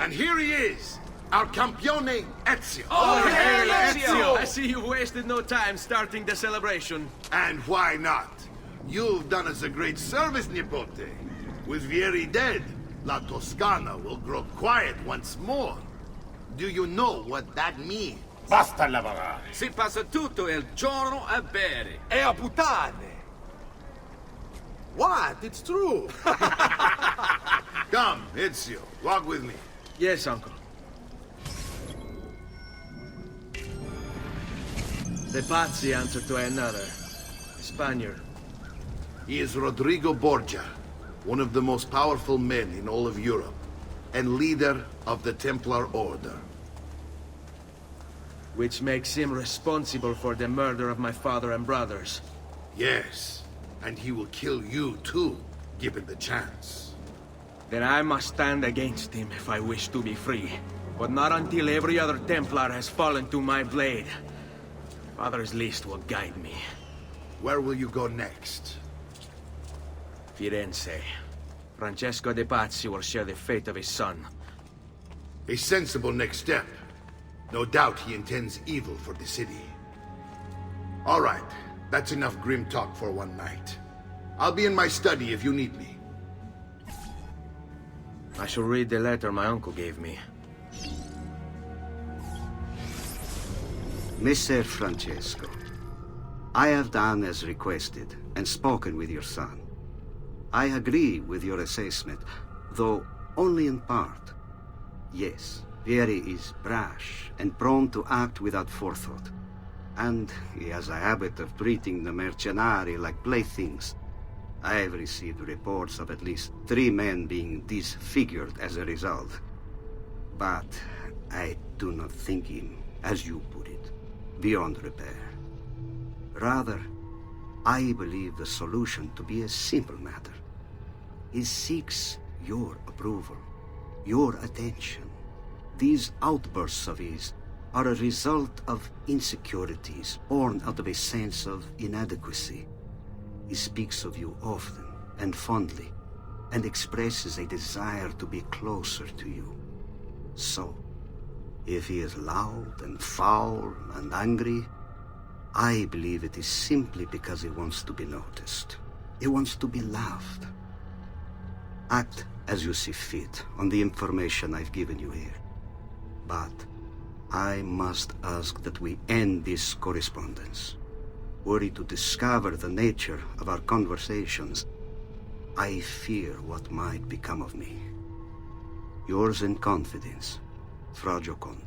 And here he is, our campione Ezio. Oh, Hail Ezio! I see you've wasted no time starting the celebration. And why not? You've done us a great service, Nipote. With Vieri dead, La Toscana will grow quiet once more. Do you know what that means? Basta lavorare. Si passa tutto il giorno a bere. E a puttane. What? It's true. Come, Ezio, walk with me. Yes, uncle. The Pazzi answer to another. A Spaniard. He is Rodrigo Borgia, one of the most powerful men in all of Europe, and leader of the Templar Order. Which makes him responsible for the murder of my father and brothers. Yes, and he will kill you too, given the chance. Then I must stand against him if I wish to be free. But not until every other Templar has fallen to my blade. Father's list will guide me. Where will you go next? Firenze. Francesco de Pazzi will share the fate of his son. A sensible next step. No doubt he intends evil for the city. All right, that's enough grim talk for one night. I'll be in my study if you need me. I shall read the letter my uncle gave me. Messer Francesco, I have done as requested and spoken with your son. I agree with your assessment, though only in part. Yes, Vieri is brash and prone to act without forethought. And he has a habit of treating the mercenari like playthings. I have received reports of at least 3 men being disfigured as a result. But I do not think him, as you put it, beyond repair. Rather, I believe the solution to be a simple matter. He seeks your approval, your attention. These outbursts of his are a result of insecurities born out of a sense of inadequacy. He speaks of you often and fondly, and expresses a desire to be closer to you. So, if he is loud and foul and angry, I believe it is simply because he wants to be noticed. He wants to be loved. Act as you see fit on the information I've given you here. But I must ask that we end this correspondence. Were he to discover the nature of our conversations, I fear what might become of me. Yours in confidence, Fra Giocondo.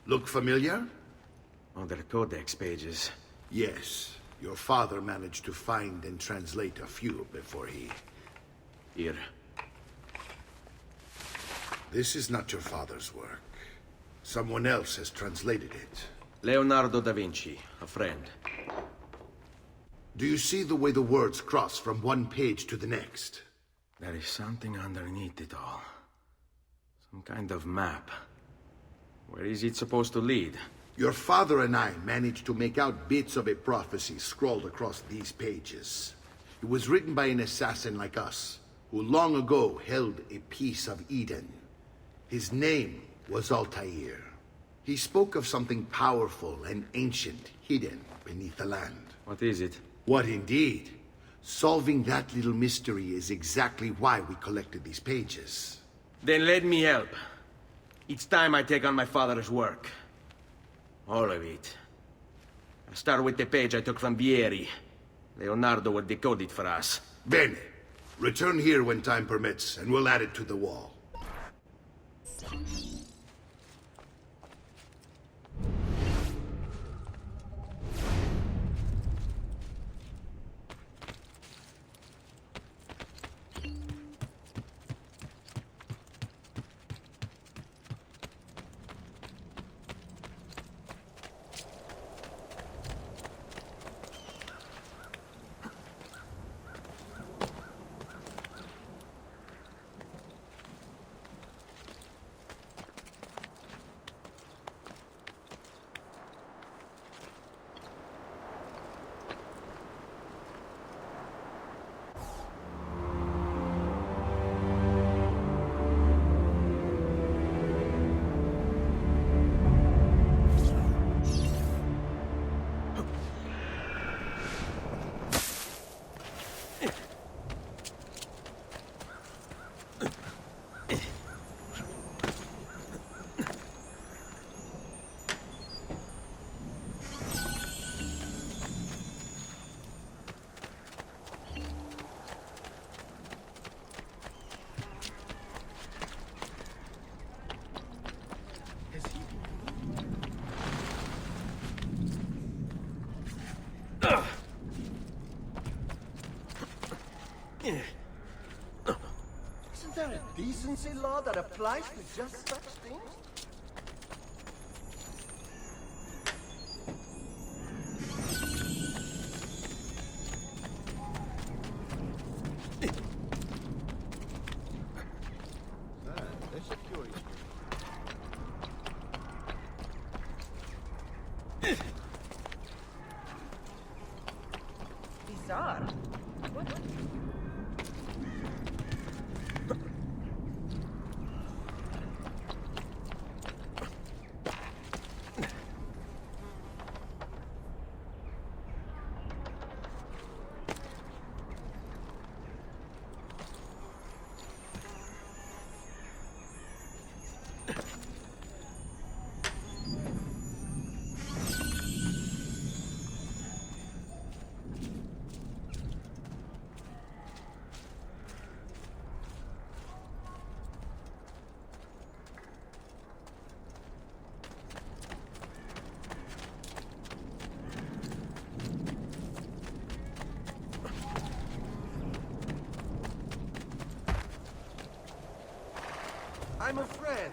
Look familiar? On their codex pages. Yes. Your father managed to find and translate a few before he... Here. This is not your father's work. Someone else has translated it. Leonardo da Vinci, a friend. Do you see the way the words cross from one page to the next? There is something underneath it all. Some kind of map. Where is it supposed to lead? Your father and I managed to make out bits of a prophecy scrawled across these pages. It was written by an assassin like us, who long ago held a piece of Eden. His name was Altair. He spoke of something powerful and ancient hidden beneath the land. What is it? What indeed? Solving that little mystery is exactly why we collected these pages. Then let me help. It's time I take on my father's work. All of it. I'll start with the page I took from Vieri. Leonardo will decode it for us. Bene. Return here when time permits, and we'll add it to the wall. decency law that applies to just such things? Bizarre. What? I'm a friend.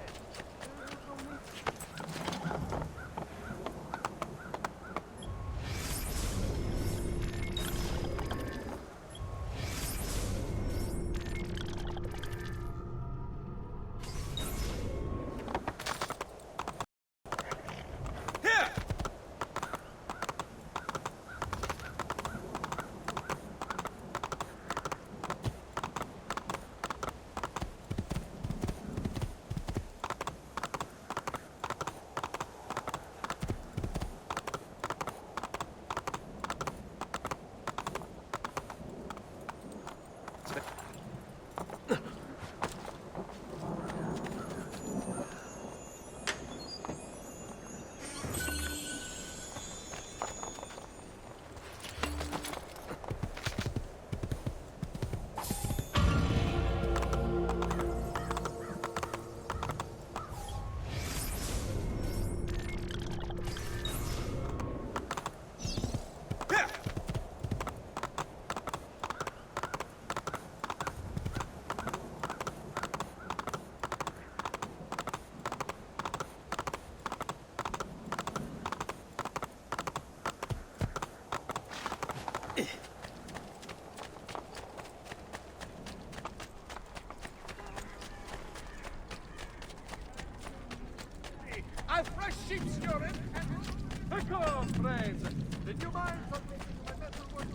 I've fresh sheep's urine and... Come, friends. Did you mind something to my metal work?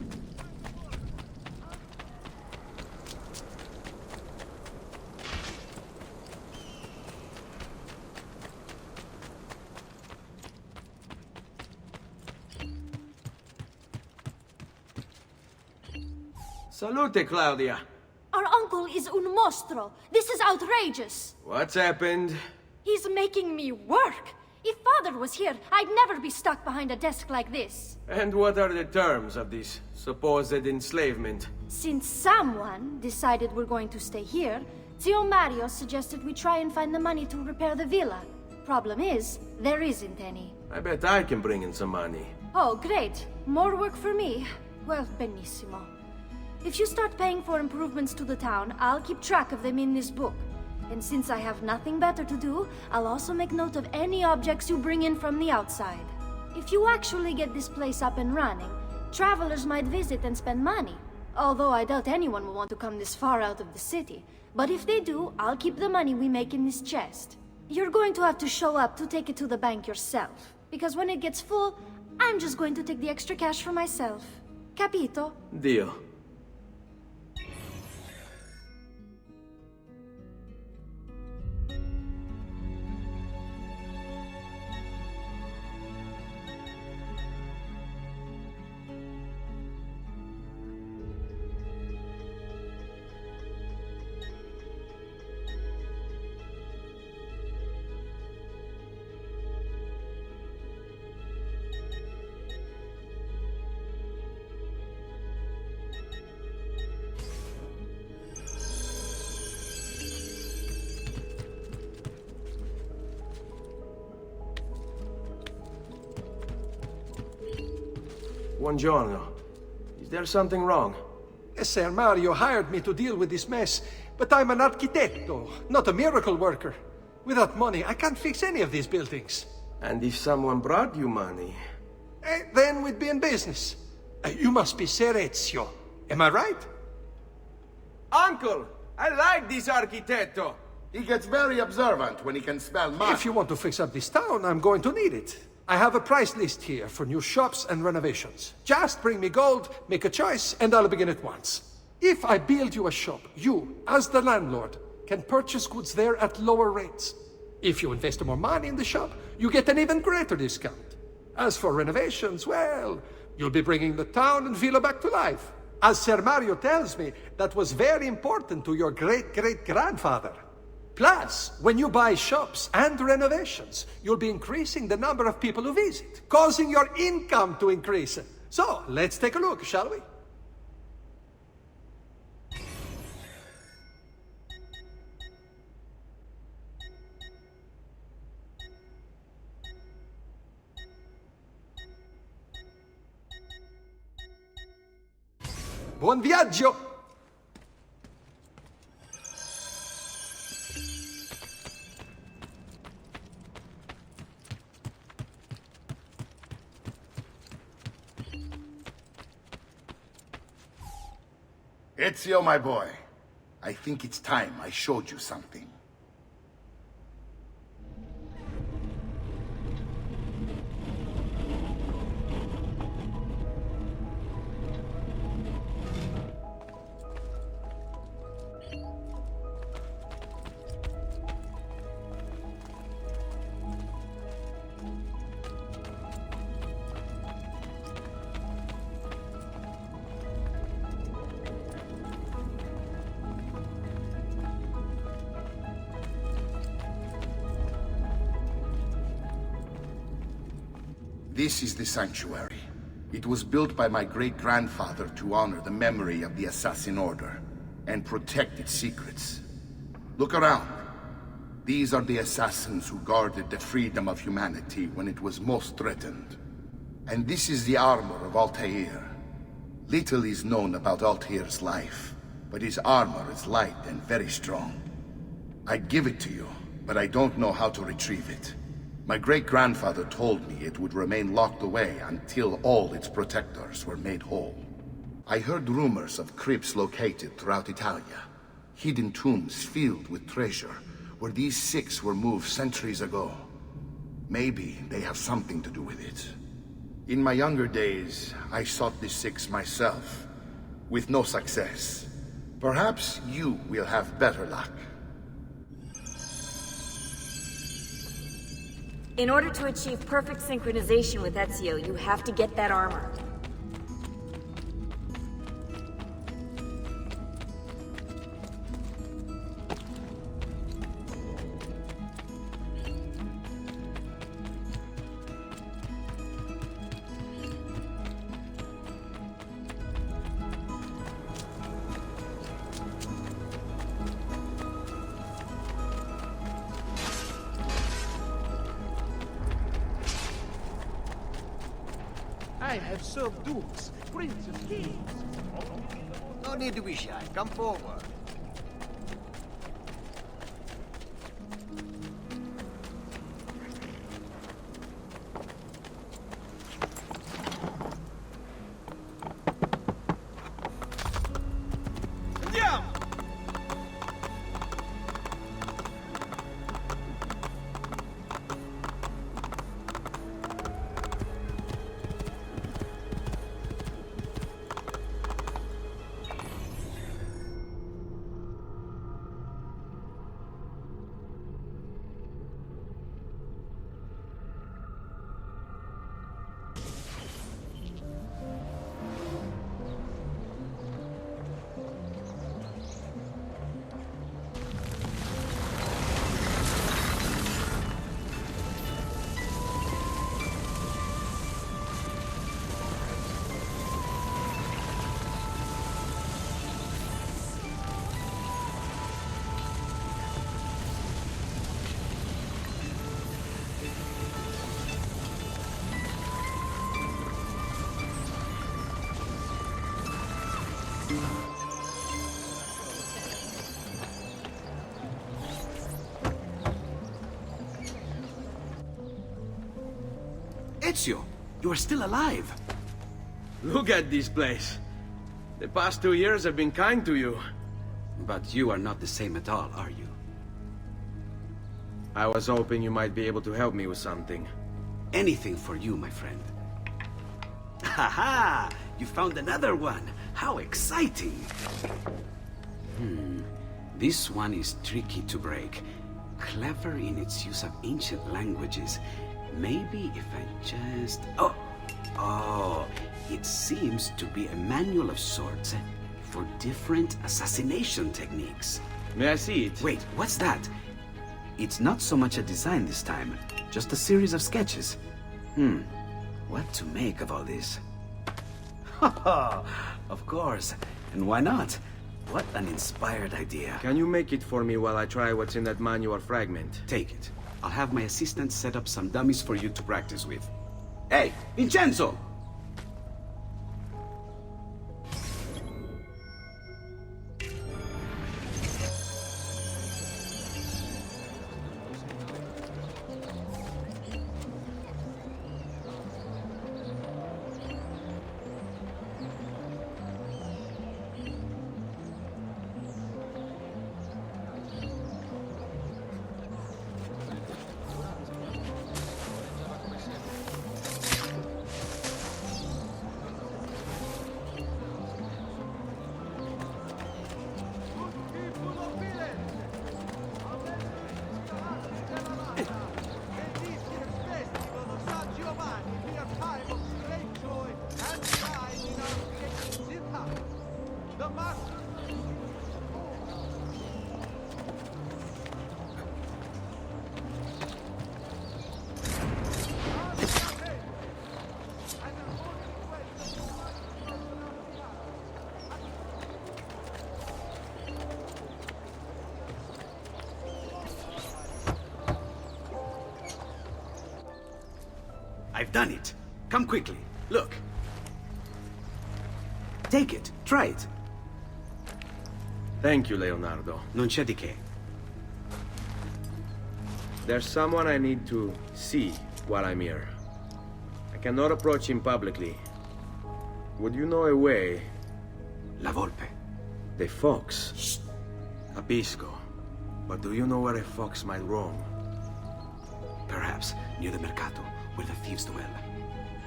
Salute, Claudia. Our uncle is un mostro. This is outrageous. What's happened? He's making me work. If Father was here, I'd never be stuck behind a desk like this. And what are the terms of this supposed enslavement? Since someone decided we're going to stay here, Zio Mario suggested we try and find the money to repair the villa. Problem is, there isn't any. I bet I can bring in some money. Oh, great. More work for me. Well, benissimo. If you start paying for improvements to the town, I'll keep track of them in this book. And since I have nothing better to do, I'll also make note of any objects you bring in from the outside. If you actually get this place up and running, travelers might visit and spend money. Although I doubt anyone will want to come this far out of the city. But if they do, I'll keep the money we make in this chest. You're going to have to show up to take it to the bank yourself. Because when it gets full, I'm just going to take the extra cash for myself. Capito? Deal. Buongiorno. Is there something wrong? Sir Mario hired me to deal with this mess, But I'm an arquitecto, not a miracle worker. Without money, I can't fix any of these buildings. And if someone brought you money... Then we'd be in business. You must be Ser Ezio. Am I right? Uncle! I like this arquitecto! He gets very observant when he can smell mud. If you want to fix up this town, I'm going to need it. I have a price list here for new shops and renovations. Just bring me gold, make a choice, and I'll begin at once. If I build you a shop, you, as the landlord, can purchase goods there at lower rates. If you invest more money in the shop, you get an even greater discount. As for renovations, well, you'll be bringing the town and villa back to life. As Ser Mario tells me, that was very important to your great-great-grandfather. Plus, when you buy shops and renovations, you'll be increasing the number of people who visit, causing your income to increase. So, let's take a look, shall we? Buon viaggio! Ezio, my boy, I think it's time I showed you something. This is the sanctuary. It was built by my great-grandfather to honor the memory of the Assassin Order and protect its secrets. Look around. These are the assassins who guarded the freedom of humanity when it was most threatened. And this is the armor of Altair. Little is known about Altair's life, but his armor is light and very strong. I'd give it to you, but I don't know how to retrieve it. My great-grandfather told me it would remain locked away until all its protectors were made whole. I heard rumors of crypts located throughout Italia, hidden tombs filled with treasure, where these six were moved centuries ago. Maybe they have something to do with it. In my younger days, I sought the six myself, with no success. Perhaps you will have better luck. In order to achieve perfect synchronization with Ezio, you have to get that armor. I have served dukes, princes, kings. No need to be shy. Come forward. Andiamo! Ezio, you are still alive. Look at this place. The past 2 years have been kind to you. But you are not the same at all, are you? I was hoping you might be able to help me with something. Anything for you, my friend. Ha! You found another one! How exciting! This one is tricky to break. Clever in its use of ancient languages. Maybe if I just... Oh, it seems to be a manual of sorts for different assassination techniques. May I see it? Wait, what's that? It's not so much a design this time, just a series of sketches. What to make of all this? Of course, and why not? What an inspired idea. Can you make it for me while I try what's in that manual fragment? Take it. I'll have my assistant set up some dummies for you to practice with. Hey, Vincenzo! I've done it. Come quickly. Look. Take it. Try it. Thank you, Leonardo. Non c'è di che. There's someone I need to see while I'm here. I cannot approach him publicly. Would you know a way? La Volpe. The fox. Shh. Capisco. But do you know where a fox might roam? Perhaps near the Mercato, where the thieves dwell.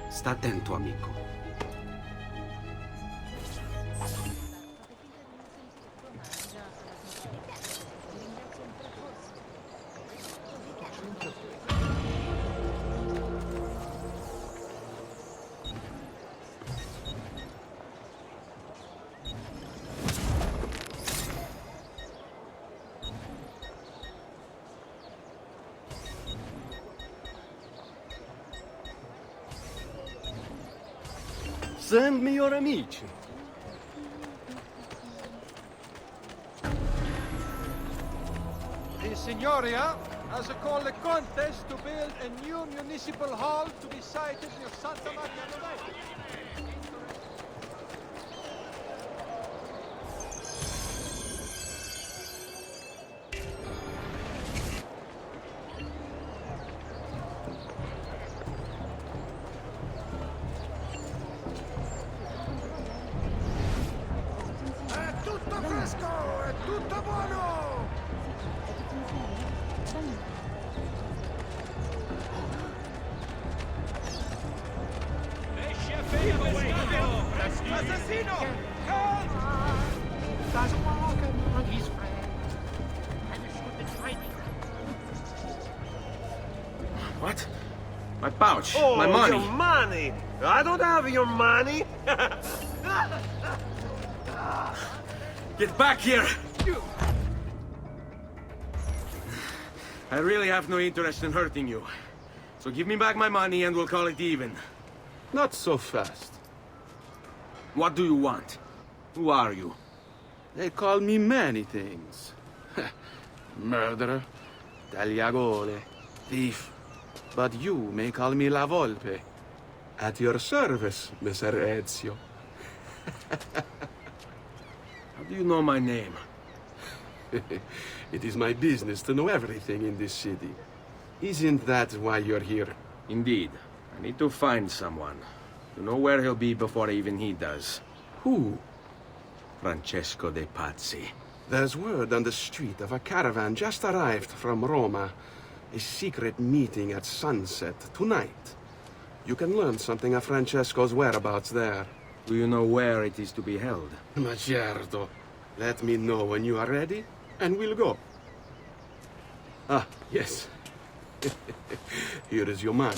Sta attento, amico. Send me your amici. The Signoria has called a contest to build a new municipal hall to be sited near Santa Maria Novella. What? My pouch. Oh, my money. Your money! I don't have your money! Get back here! I really have no interest in hurting you. So give me back my money and we'll call it even. Not so fast. What do you want? Who are you? They call me many things. Murderer, tagliagole, thief. But you may call me La Volpe. At your service, Messer Ezio. How do you know my name? It is my business to know everything in this city. Isn't that why you're here? Indeed. I need to find someone. To know where he'll be before even he does. Who? Francesco de Pazzi. There's word on the street of a caravan just arrived from Roma. A secret meeting at sunset tonight. You can learn something of Francesco's whereabouts there. Do you know where it is to be held? Ma certo. Let me know when you are ready, and we'll go. Ah, yes. Here is your money.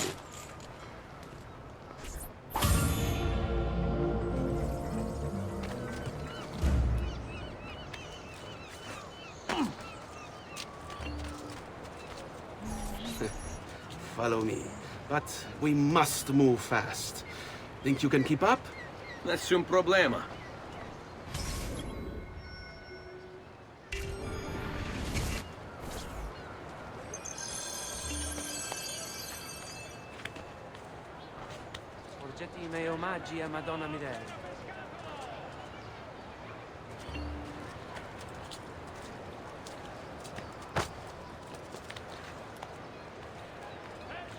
Follow me. But we must move fast. Think you can keep up? Nessun problema. Porgete i miei omaggi a Madonna Mirella.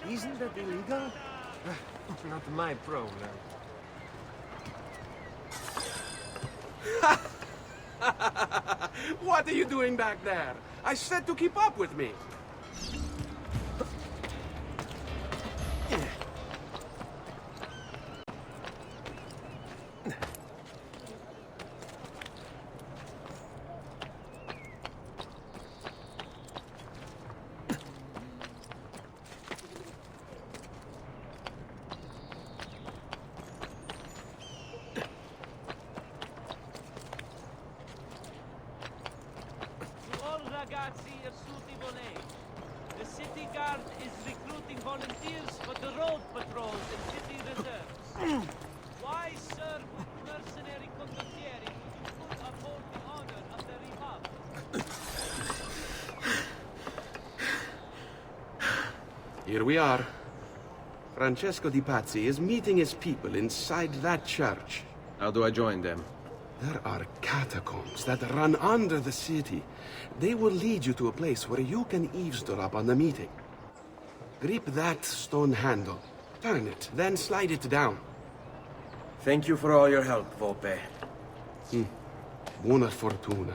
Isn't that illegal? Not my problem. What are you doing back there? I said to keep up with me. Ragazzi assunti volei. The city guard is recruiting volunteers for the road patrols and city reserves. Why serve with mercenary condottieri if you could uphold the honor of the Republic? Here we are. Francesco di Pazzi is meeting his people inside that church. How do I join them? There are catacombs that run under the city. They will lead you to a place where you can eavesdrop on the meeting. Grip that stone handle. Turn it, then slide it down. Thank you for all your help, Volpe. Buona fortuna.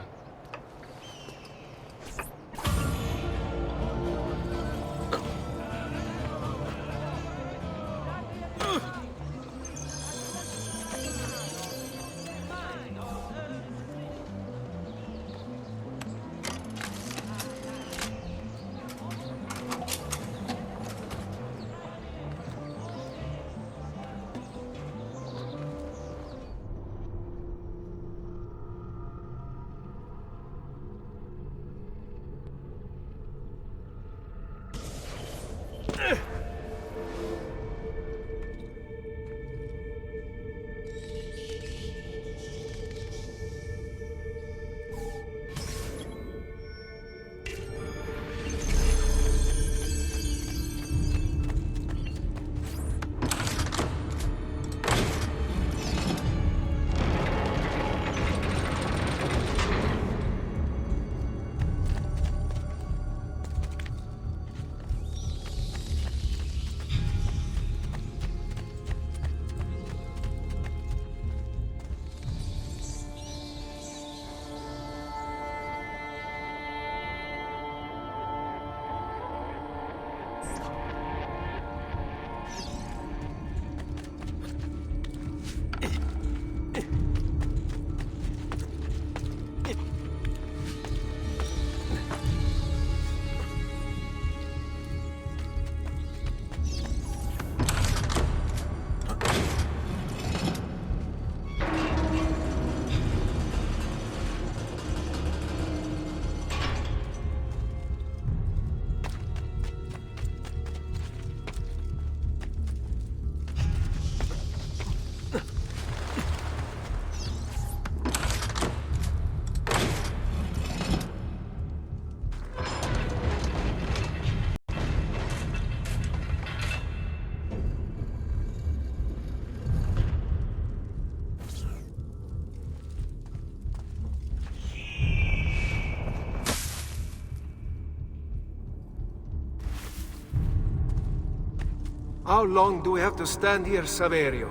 How long do we have to stand here, Saverio?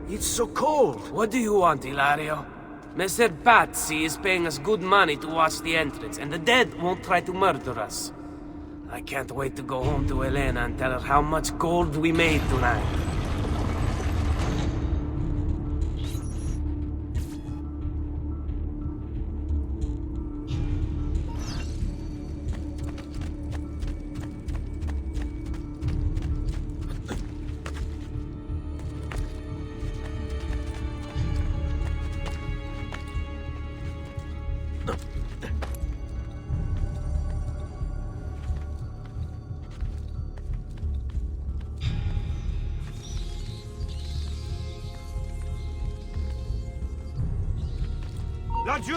It's so cold. What do you want, Hilario? Messer Pazzi is paying us good money to watch the entrance, and the dead won't try to murder us. I can't wait to go home to Elena and tell her how much gold we made tonight. Laggiù!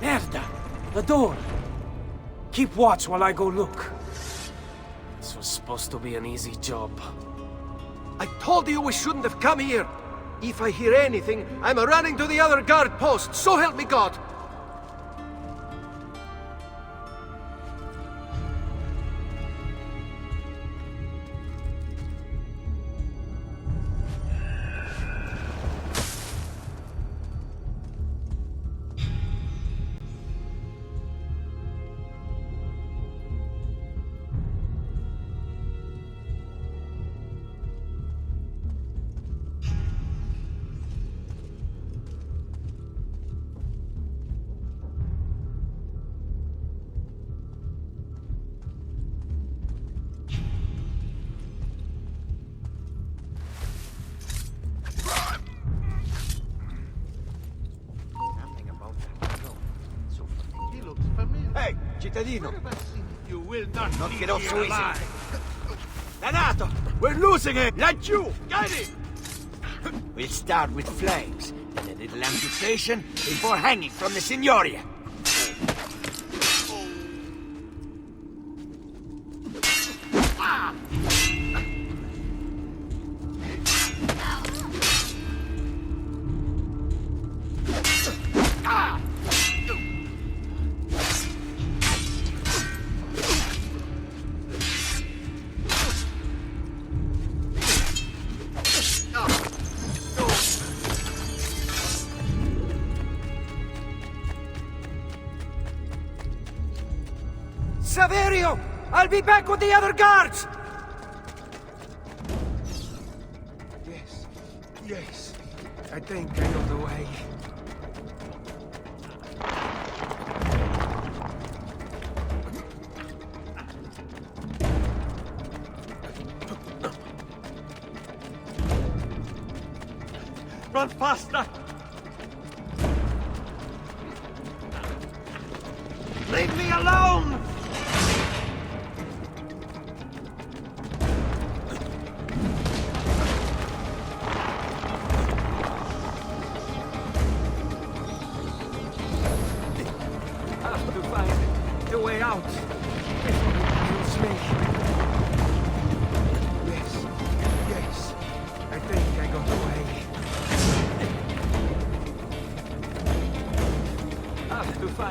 Merda! The door! Keep watch while I go look. This was supposed to be an easy job. I told you we shouldn't have come here. If I hear anything, I'm running to the other guard post. So help me God! Ehi, cittadino! You will not Non leave get off here so easy! alive. Danato! We're losing it! Laggiù! Get it! We'll start with flames, then a little amputation before hanging from the Signoria. Saverio! I'll be back with the other guards! Yes. Yes. I think I know the way. Run faster! Leave me alone! I have to find a way out before it kills me. Yes. Yes.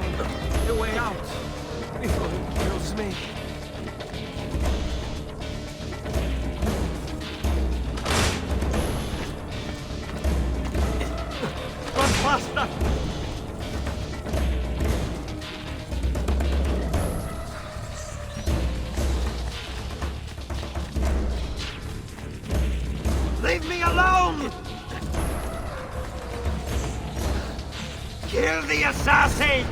find a way out before he kills me. Run faster! Leave me alone! Kill the assassin!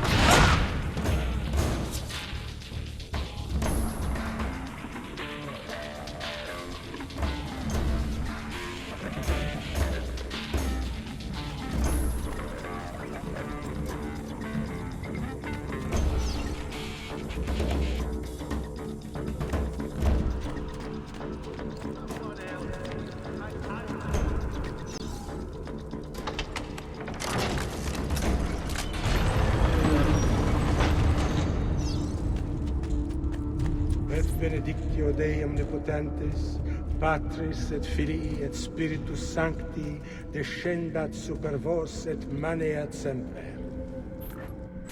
Et benedictio Dei omnipotentis, Patris et Filii et Spiritus Sancti, descendat super vos et maneat semper.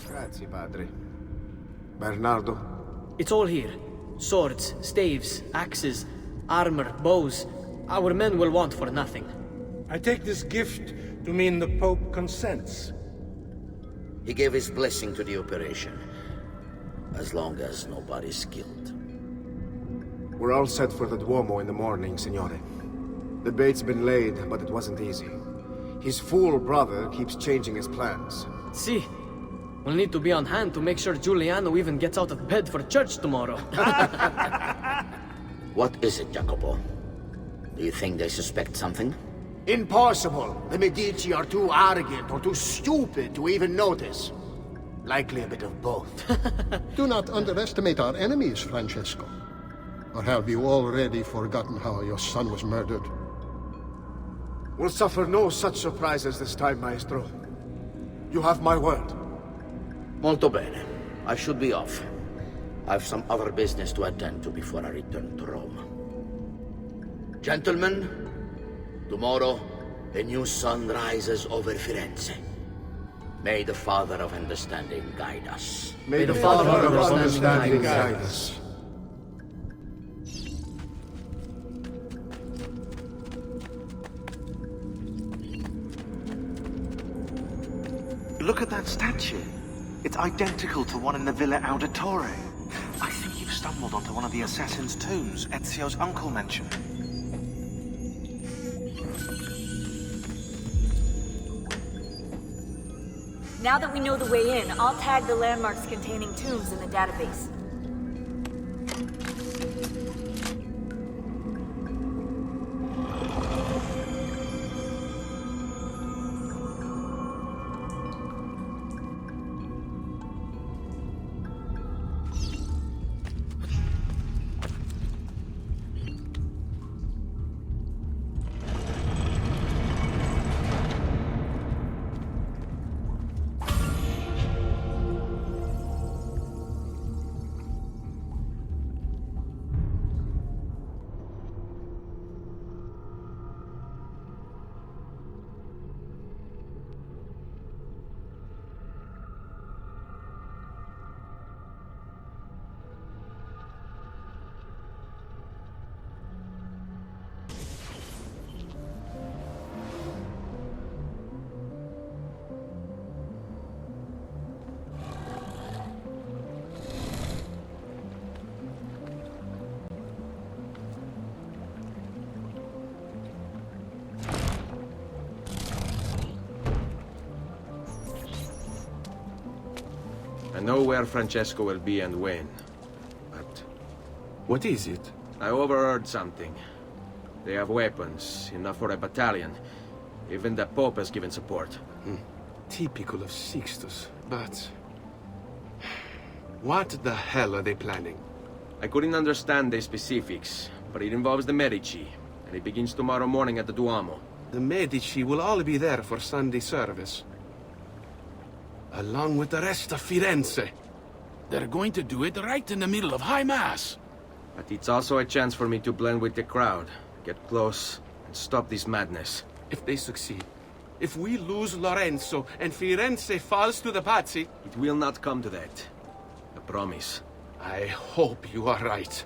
Grazie, Padre. Bernardo? It's all here. Swords, staves, axes, armor, bows. Our men will want for nothing. I take this gift to mean the Pope consents. He gave his blessing to the operation, as long as nobody's killed. We're all set for the Duomo in the morning, Signore. The bait's been laid, but it wasn't easy. His fool brother keeps changing his plans. See, we'll need to be on hand to make sure Giuliano even gets out of bed for church tomorrow. What is it, Jacopo? Do you think they suspect something? Impossible! The Medici are too arrogant or too stupid to even notice. Likely a bit of both. Do not underestimate our enemies, Francesco. Or have you already forgotten how your son was murdered? We'll suffer no such surprises this time, Maestro. You have my word. Molto bene. I should be off. I've some other business to attend to before I return to Rome. Gentlemen, tomorrow, a new sun rises over Firenze. May the Father of Understanding guide us. May the Father of Understanding guide us. Look at that statue. It's identical to one in the Villa Auditore. I think you've stumbled onto one of the assassin's tombs Ezio's uncle mentioned. Now that we know the way in, I'll tag the landmarks containing tombs in the database. I know where Francesco will be and when, but... What is it? I overheard something. They have weapons, enough for a battalion. Even the Pope has given support. Typical of Sixtus, but... What the hell are they planning? I couldn't understand the specifics, but it involves the Medici, and it begins tomorrow morning at the Duomo. The Medici will all be there for Sunday service. Along with the rest of Firenze. They're going to do it right in the middle of High Mass. But it's also a chance for me to blend with the crowd, get close, and stop this madness. If they succeed, If we lose Lorenzo and Firenze falls to the Pazzi... It will not come to that. I promise. I hope you are right.